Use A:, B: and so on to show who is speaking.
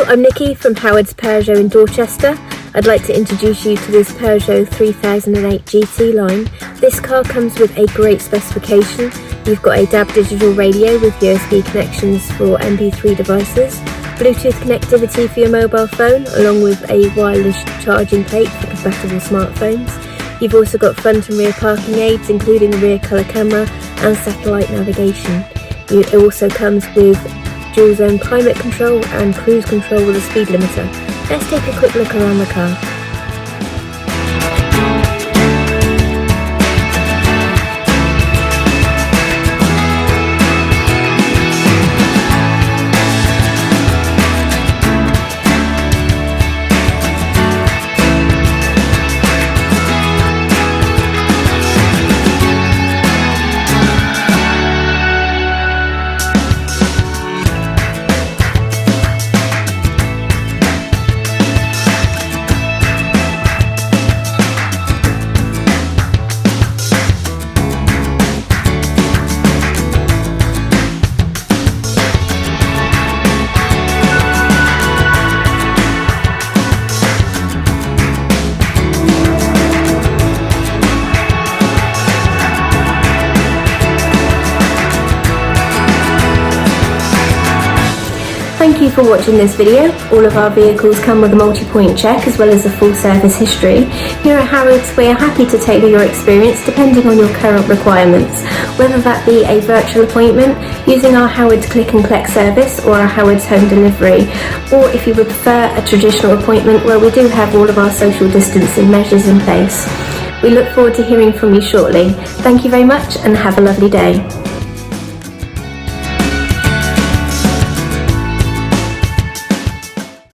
A: Hello, I'm Nikki from Howard's Peugeot in Dorchester. I'd like to introduce you to this Peugeot 3008 GT line. This car comes with a great specification. You've got a DAB digital radio with USB connections for MP3 devices, Bluetooth connectivity for your mobile phone, along with a wireless charging plate for compatible smartphones. You've also got front and rear parking aids, including a rear colour camera and satellite navigation. It also comes with dual zone climate control and cruise control with a speed limiter. Let's take a quick look around the car. Thank you for watching this video. All of our vehicles come with a multi-point check as well as a full service history. Here at Howard's, we are happy to tailor your experience depending on your current requirements, whether that be a virtual appointment using our Howard's Click and Collect service or our Howard's Home Delivery, or if you would prefer a traditional appointment where we do have all of our social distancing measures in place. We look forward to hearing from you shortly. Thank you very much and have a lovely day.